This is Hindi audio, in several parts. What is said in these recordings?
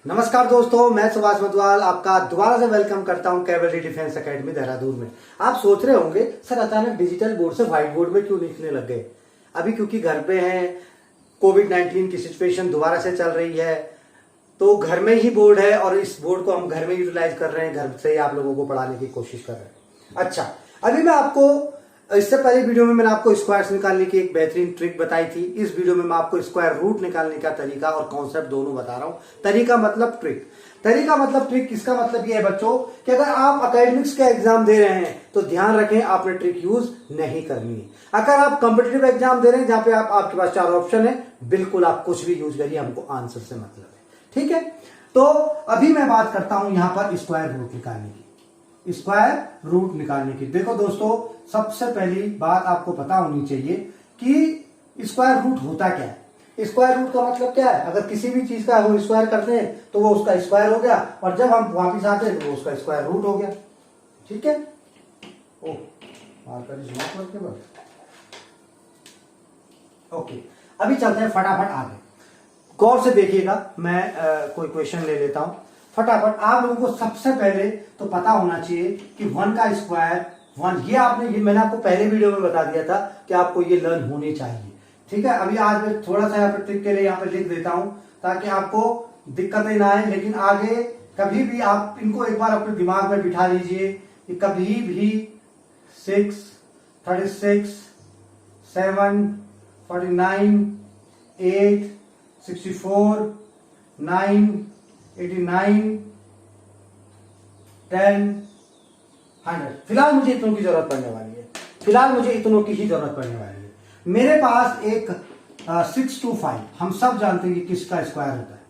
नमस्कार दोस्तों, मैं सुभाष मधवाल आपका दोबारा से वेलकम करता हूं कैवलरी डिफेंस एकेडमी देहरादून में। आप सोच रहे होंगे सर अचानक डिजिटल बोर्ड से व्हाइट बोर्ड में क्यों लिखने लग गए। अभी क्योंकि घर पे हैं, कोविड-19 की सिचुएशन दोबारा से चल रही है तो घर में ही बोर्ड है और इस बोर्ड को हम घर में यूटिलाइज कर रहे हैं, घर से ही आप लोगों को पढ़ाने की कोशिश कर रहे हैं। अच्छा, अभी मैं आपको इससे पहले वीडियो में मैंने आपको स्क्वायर्स निकालने की एक बेहतरीन ट्रिक बताई थी। इस वीडियो में मैं आपको स्क्वायर रूट निकालने का तरीका और कॉन्सेप्ट दोनों बता रहा हूं। तरीका मतलब ट्रिक, तरीका मतलब ट्रिक। इसका मतलब यह है बच्चों कि अगर आप एकेडमिक्स का एग्जाम दे रहे हैं तो ध्यान रखें आपने ट्रिक यूज नहीं करनी है। अगर आप कॉम्पिटिटिव एग्जाम दे रहे हैं जहां पे आपके पास 4 ऑप्शन है, बिल्कुल आप कुछ भी यूज करिए, हमको आंसर से मतलब है। ठीक है, तो अभी मैं बात करता हूं यहां पर स्क्वायर रूट निकालने की। स्क्वायर रूट निकालने की देखो दोस्तों, सबसे पहली बात आपको पता होनी चाहिए कि स्क्वायर रूट होता क्या है। स्क्वायर रूट का मतलब क्या है, अगर किसी भी चीज का हम स्क्वायर करते हैं तो वो उसका स्क्वायर हो गया और जब हम वापिस आते हैं तो वो उसका स्क्वायर रूट हो गया। ठीक है, ओके, अभी चलते हैं फटाफट आगे। गौर से देखिएगा, मैं कोई क्वेश्चन ले लेता हूं फटाफट। आप लोगों को सबसे पहले तो पता होना चाहिए कि 1 का स्क्वायर 1, ये मैंने आपको पहले वीडियो में बता दिया था कि आपको ये लर्न होनी चाहिए। ठीक है, अभी आज मैं थोड़ा सा यहाँ पे ट्रिक के लिए यहाँ पे लिख देता हूं ताकि आपको दिक्कतें ना आए, लेकिन आगे कभी भी आप इनको एक बार अपने दिमाग में बिठा लीजिए कि कभी भी 6, 36, 7, 49, 8, 64, 9, 89, 10, 100। फिलहाल मुझे इतनों की जरूरत पड़ने वाली है, फिलहाल मुझे इतनों की ही जरूरत पड़ने वाली है। मेरे पास एक 6 to 5, हम सब जानते हैं कि किसका स्क्वायर होता है।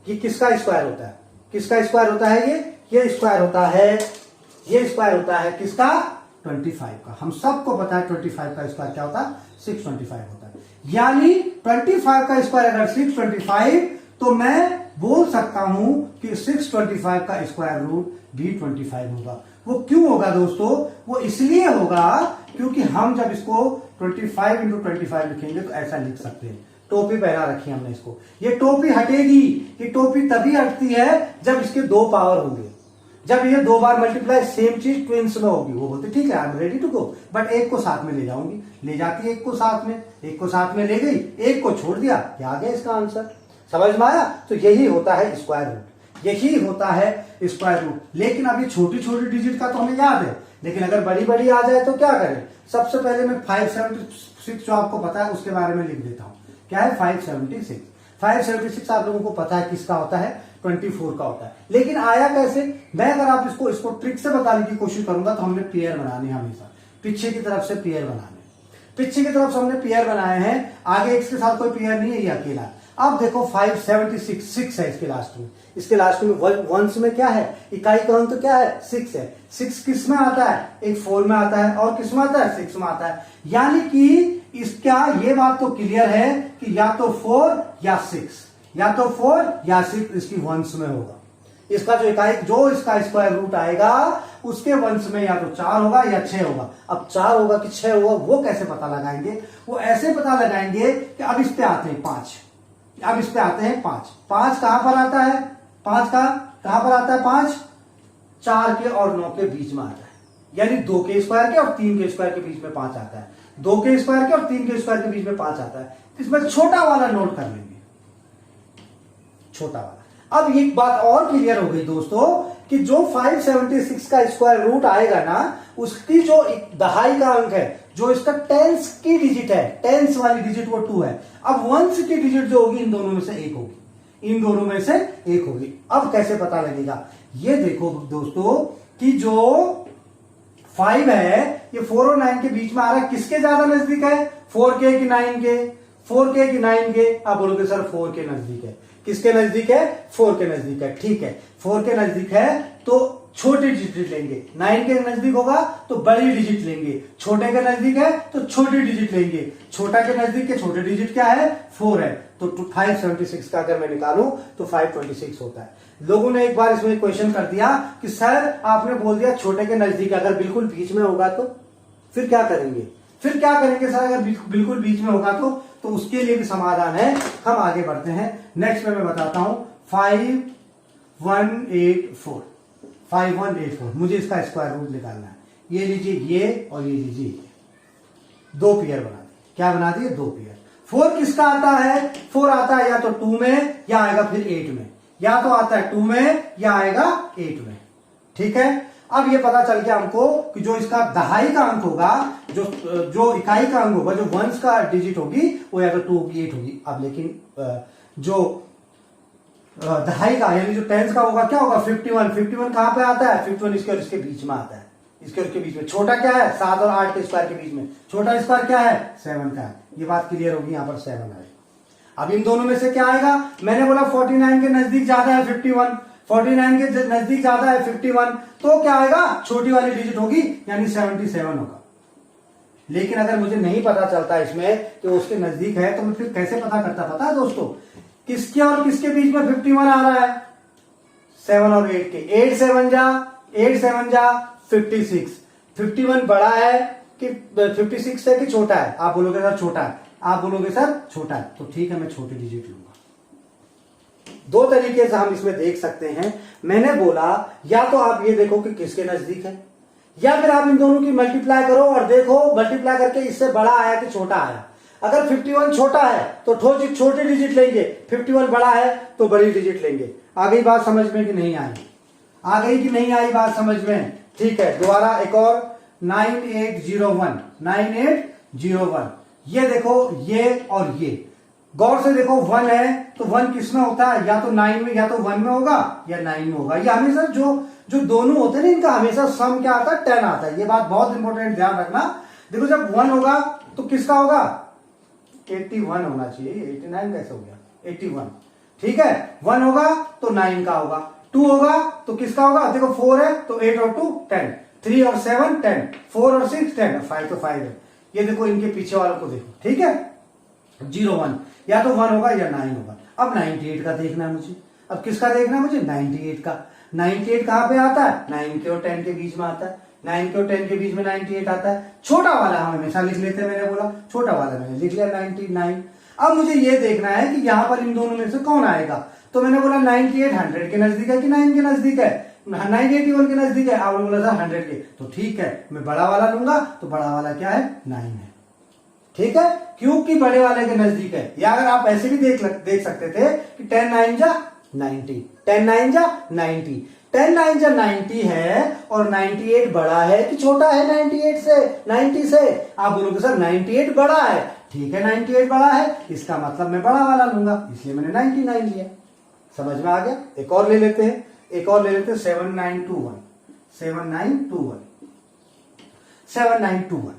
ये किसका स्क्वायर होता है, किसका स्क्वायर होता है, ये स्क्वायर होता है, ये स्क्वायर होता है किसका, 25 का। हम सबको पता है 25 का स्क्वायर क्या होता है, 625 होता है। यानी 25 का स्क्वायर अगर 625, तो मैं बोल सकता हूं कि 625 का स्क्वायर रूट भी 25 होगा। वो क्यों होगा दोस्तों, वो इसलिए होगा क्योंकि हम जब इसको 25 into 25 लिखेंगे तो ऐसा लिख सकते हैं। टोपी पहना रखी हमने इसको, ये टोपी हटेगी। ये टोपी तभी हटती है जब इसके 2 पावर होंगे, जब ये 2 बार मल्टीप्लाई सेम चीज ट्विंस में होगी। वो बोलते ठीक है, I am ready to go, but एक को साथ में ले जाऊंगी, ले जाती है एक को साथ में, एक को साथ में ले गई, एक को छोड़ दिया, क्या आ गया इसका आंसर। समझ में आया। तो यही होता है स्क्वायर रूट, यही होता है स्क्वायर रूट। लेकिन अभी छोटी छोटी डिजिट का तो हमें याद है, लेकिन अगर बड़ी बड़ी आ जाए तो क्या करें। सबसे पहले मैं 576 जो आपको पता है उसके बारे में लिख देता हूं। क्या है 576? 576 आप लोगों को पता है किसका होता है, 24 का होता है। लेकिन आया कैसे, मैं अगर आप इसको ट्रिक से बताने की कोशिश करूंगा तो हमने पेयर बनाने, हमेशा पीछे की तरफ से पेयर बनाने, पीछे की तरफ से हमने पेयर बनाए हैं, आगे इसके साथ कोई पेयर नहीं है, ये अकेला। अब देखो 576 6 है इसके लास्ट में, इसके लास्ट में वंस में क्या है, इकाई का अंक तो क्या है, 6 है। 6 किस में आता है, एक 4 में आता है और किस में आता है, 6 में आता है। यानी कि इसका ये बात तो क्लियर है कि या तो 4 या 6, या तो 4 या 6 इसकी वंस में होगा। इसका जो इकाई, जो इसका स्क्वायर रूट आएगा उसके वंश में या तो 4 होगा या 6 होगा। अब 4 होगा कि 6 होगा वो कैसे पता लगाएंगे, वो ऐसे पता लगाएंगे कि अब इस पे आते हैं 5, अब इस पे आते हैं 5। 5 कहां पर आता है, 5 का कहां पर आता है, 5 4 के और 9 के बीच में आता है। यानी 2 के स्क्वायर के और 3 के स्क्वायर के बीच में 5 आता है, 2 के स्क्वायर के और 3 के स्क्वायर के बीच में 5 आता है। इसमें छोटा वाला नोट कर लेंगे, छोटा वाला। अब एक बात और क्लियर हो गई दोस्तों कि जो 576 का स्क्वायर रूट आएगा ना, उसकी जो दहाई का अंक है, जो इसका टेंस की डिजिट है, टेंस वाली डिजिट वो 2 है। अब वंस की डिजिट जो होगी इन दोनों में से एक होगी, इन दोनों में से एक होगी। अब कैसे पता लगेगा, ये देखो दोस्तों कि जो 5 है ये 4 और 9 के बीच में आ रहा है, किसके ज्यादा नजदीक है, 4 के कि 9 के, 4 के कि 9 के। आप बोलोगे सर 4 के नजदीक है, किसके नजदीक है, 4 के नजदीक है। ठीक है, 4 के नजदीक है तो छोटी डिजिट लेंगे, 9 के नजदीक होगा तो बड़ी डिजिट लेंगे, छोटे के नजदीक है तो छोटी डिजिट लेंगे। छोटा के नजदीक के छोटे डिजिट क्या है, 4 है। तो 576 का अगर मैं निकालूं तो 526 होता है। लोगों ने एक बार इसमें क्वेश्चन कर दिया कि सर आपने बोल दिया छोटे के नजदीक, अगर बिल्कुल बीच में होगा तो फिर क्या करेंगे, फिर क्या करेंगे सर अगर बिल्कुल बीच में होगा तो उसके लिए भी समाधान है। हम आगे बढ़ते हैं, नेक्स्ट में मैं बताता हूं 5 5184 5184, मुझे इसका स्क्वायर रूट निकालना है। ये लीजिए ये और ये लीजिए ये, दो पेयर बना दिए। क्या बना दिए? दो पेयर। 4 किसका आता है? 4 आता है या तो 2 में या आएगा फिर 8 में, या तो आता है 2 में या आएगा 8 में। ठीक है, अब ये पता चल गया हमको कि जो इसका दहाई का अंक होगा, जो इकाई का अंक होगा, जो वंश का डिजिट होगी, वो या तो 2 होगी 8 होगी। अब लेकिन जो दहाई का यानी जो टेंस का होगा क्या होगा? 51 कहां पे आता है? 51 इसके और इसके बीच में आता है, इसके और इसके बीच में। छोटा क्या है? 7 और 8 के स्क्वायर के बीच में छोटा स्क्वायर क्या है? 7 का है। ये बात क्लियर होगी, यहां पर 7 आएगा। अब इन दोनों में से क्या आएगा? मैंने बोला 49 के नजदीक ज्यादा है 51, 49 के नजदीक ज्यादा है 51, तो क्या आएगा? छोटी वाली डिजिट होगी यानी 77 होगा। लेकिन अगर मुझे नहीं पता चलता इसमें कि उसके नजदीक है, तो मैं फिर कैसे पता करता? पता है दोस्तों, किसके और किसके बीच में 51 आ रहा है? 7 और 8 के। 8 7 जा 56। 51 बड़ा है कि 56 है कि छोटा है? आप बोलोगे सर छोटा है, आप बोलोगे सर छोटा है, तो ठीक है, मैं छोटी डिजिट लूंगा। दो तरीके से हम इसमें देख सकते हैं। मैंने बोला या तो आप ये देखो कि किसके नजदीक है, या फिर आप इन दोनों की मल्टीप्लाई करो और देखो मल्टीप्लाई करके इससे बड़ा आया कि छोटा आया। अगर 51 छोटा है तो छोटी डिजिट लेंगे, 51 बड़ा है तो बड़ी डिजिट लेंगे। आ गई बात समझ में कि नहीं आई? आ गई कि नहीं आई बात समझ में? ठीक है, दोबारा एक और 9801 ये देखो, ये और ये गौर से देखो। 1 है तो 1 किसमें होता है? या तो 9 में या तो 1 में होगा या 9 में होगा। ये हमेशा जो दोनों होते हैं ना, इनका हमेशा सम क्या आता है? 10 आता है। ये बात बहुत इंपॉर्टेंट, ध्यान रखना। देखो जब 1 होगा तो किसका होगा? 81 होना चाहिए। 89 कैसे हो गया? 81। ठीक है, 1 होगा तो 9 का होगा, 2 होगा तो किसका होगा? देखो 4 है तो 8 और 2 10, 3 और 7 10, 4 और 6 10, 5 तो 5 है। ये देखो इनके पीछे वालों को देखो। ठीक है, 01 या तो 1 होगा या 9 होगा। अब 98 का देखना है मुझे। अब किसका देखना है मुझे? 98 का। 98 कहां पे आता है? 9 के और 10 के बीच में आता है। 9 के और 10 के बीच में 98 आता है। छोटा वाला हम हमेशा लिख लेते हैं, मैंने बोला छोटा वाला मैंने लिख लिया 99। अब मुझे ये देखना है कि यहां पर इन दोनों में से कौन आएगा। तो मैंने बोला 98 100 के नजदीक है कि 9 के नजदीक है? 981 के नजदीक है। आपने बोला था 100 के, तो ठीक है, मैं बड़ा वाला लूंगा। तो बड़ा वाला क्या है? 9 है। ठीक है, क्योंकि बड़े वाले के नजदीक है। या अगर आप ऐसे भी देख सकते थे कि 10 9 जा 90, 10 9 जा 90, 10 9 जा 90 है और 98 बड़ा है कि छोटा है 98 से, 90 से? आप बोलोगे सर 98 बड़ा है। ठीक है, 98 बड़ा है, इसका मतलब मैं बड़ा वाला लूंगा, इसलिए मैंने 99 लिया। समझ में आ गया? एक और ले लेते हैं, 7921।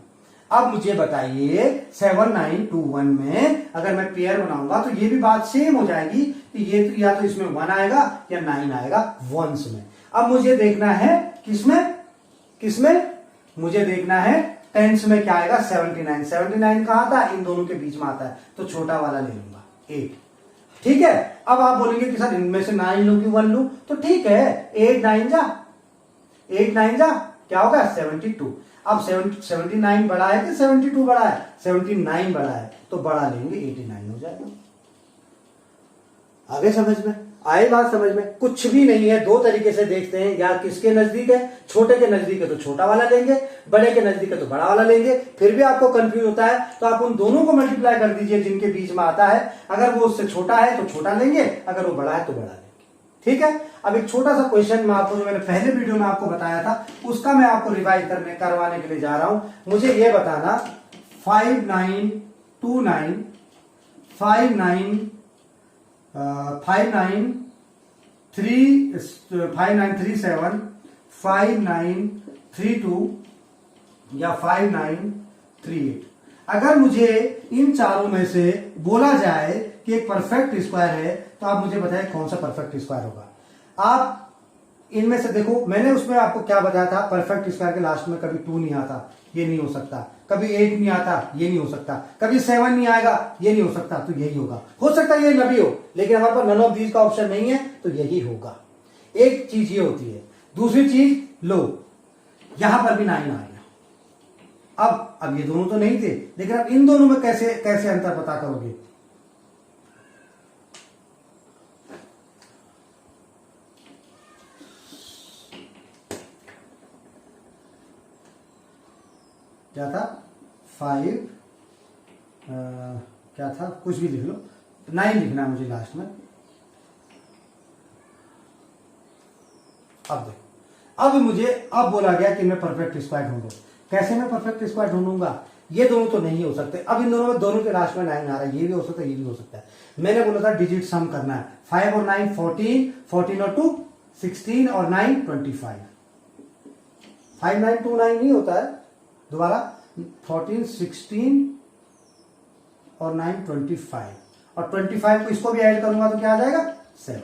अब मुझे बताइए 7921 में अगर मैं पेयर बनाऊंगा तो ये भी बात सेम हो जाएगी कि ये तो या तो इसमें 1 आएगा या 9 आएगा वंस में। अब मुझे देखना है किसमें मुझे देखना है टेंस में क्या आएगा? 79 कहां आता है? इन दोनों के बीच में आता है, तो छोटा वाला ले लूंगा 8। ठीक है, अब आप बोलेंगे कि सर इनमें से 9 लू कि 1 लू? तो ठीक है, 8 9 जा क्या होगा? 72। अब 79 बड़ा है कि 72 बड़ा है? 79 बड़ा है, तो बड़ा लेंगे 89 हो जाएगा। आगे समझ में आए बात? समझ में कुछ भी नहीं है। दो तरीके से देखते हैं, या किसके नजदीक है? छोटे के नजदीक है तो छोटा वाला लेंगे, बड़े के नजदीक है तो बड़ा वाला लेंगे। फिर भी आपको कंफ्यूज होता है तो आप उन दोनों को मल्टीप्लाई कर दीजिए जिनके बीच में आता है। अगर वो उससे छोटा है तो छोटा लेंगे, अगर वो बड़ा है तो बड़ा लेंगे। ठीक है, अब एक छोटा सा क्वेश्चन मैं आपको, जो मैंने पहले वीडियो में आपको बताया था, उसका मैं आपको रिवाइज करवाने के लिए जा रहा हूं। मुझे ये बताना 5929 5937 5932 या 5938। अगर मुझे इन चारों में से बोला जाए कि एक परफेक्ट स्क्वायर है, तो आप मुझे बताएं कौन सा परफेक्ट स्क्वायर होगा। आप इनमें से देखो, मैंने उसमें आपको क्या बताया था? परफेक्ट स्क्वायर के लास्ट में कभी 2 नहीं आता, ये नहीं हो सकता। कभी 8 नहीं आता, ये नहीं हो सकता। कभी 7 नहीं आएगा, ये नहीं हो सकता। तो यही होगा। हो सकता है ये न भी हो, लेकिन हमारे पास नन ऑफ दीज का ऑप्शन नहीं है, तो यही होगा। एक चीज ये होती है। दूसरी चीज, लो यहां पर भी 9 आ गया। अब ये दोनों तो नहीं थे, लेकिन अब इन दोनों में कैसे अंतर पता करोगे? क्या था 5 क्या था, कुछ भी लिख लो, 9 लिखना है मुझे लास्ट में। अब देखो, अब बोला गया कि मैं परफेक्ट स्क्वायर ढूंढूं। कैसे मैं परफेक्ट स्क्वायर ढूंढूंगा? ये दोनों तो नहीं हो सकते। अब इन दोनों के लास्ट में 9 आ रहा है, ये भी हो सकता है, ये भी हो सकता है। मैंने बोला था डिजिट सम करना है। 5 और 9 14, 14 और 2 16 और 9 25। 5 9 2 9 नहीं होता है, दोबारा 14 16 और 9 25, और 25 को इसको भी ऐड करूंगा तो क्या आ जाएगा 7।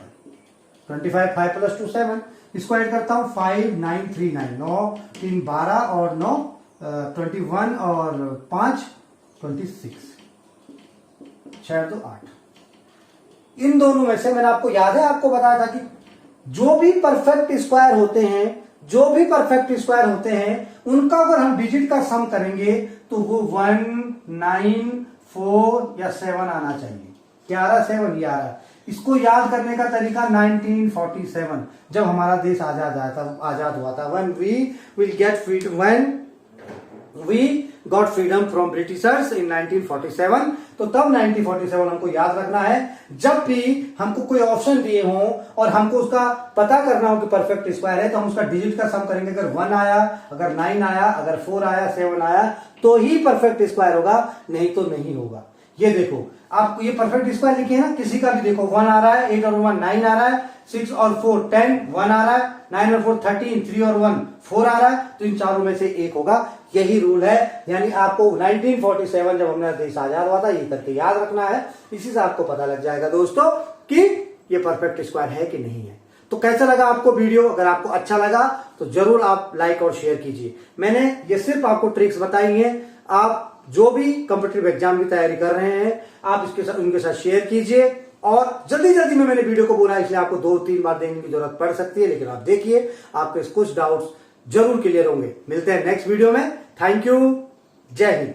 25 5 + 2 7, इसको ऐड करता हूं 5 9 3 9, 9 3 12 और 9 21 और 5 26, 6 2 8। इन दोनों में से मैंने आपको याद है, आपको बताया था कि जो भी परफेक्ट स्क्वायर होते हैं उनका अगर हम डिजिट का सम करेंगे तो वो 1 9 4 या 7 आना चाहिए। क्या आ रहा है? 7 ही आ रहा है। इसको याद करने का तरीका 1947, जब हमारा देश आजाद हुआ था। when we got freedom from Britishers in 1947। तो तब 1947 हमको याद रखना है। जब भी हमको कोई ऑप्शन दिए हों और हमको उसका पता करना हो कि परफेक्ट स्क्वायर है, तो हम उसका डिजिट का सम करेंगे। अगर 1 आया, अगर 9 आया, अगर 4 आया, 7 आया, तो ही परफेक्ट स्क्वायर होगा, नहीं तो नहीं होगा। ये देखो, आप ये परफेक्ट स्क्वायर लिखे ना, किसी का भी देखो 1 आ रहा है, 8 और 1 9 आ रहा है, 6 और 4 10, 1 आ रहा है, 9 और 4 13, 3 और 1 4 आ रहा है, तो इन चारों में से एक होगा। यही रूल है। यानी आपको 1947 जब हमारा देश आजाद हुआ था, ये करके याद रखना है। इसी से आपको पता लग जाएगा दोस्तों कि ये परफेक्ट स्क्वायर है कि नहीं है। तो कैसा लगा आपको वीडियो? अगर आपको अच्छा लगा तो जरूर आप लाइक और शेयर कीजिए। मैंने ये सिर्फ आपको ट्रिक्स बताई हैं। आप जो भी कॉम्पिटिटिव एग्जाम की तैयारी कर रहे हैं, आप उनके साथ शेयर कीजिए। और जल्दी में मैंने वीडियो को बोला, इसलिए आपको 2-3 बार देखने की जरूरत पड़ सकती है, लेकिन आप देखिए, आपके कुछ डाउट्स जरूर क्लियर होंगे। मिलते हैं नेक्स्ट वीडियो में। Thank you. जय हिंद।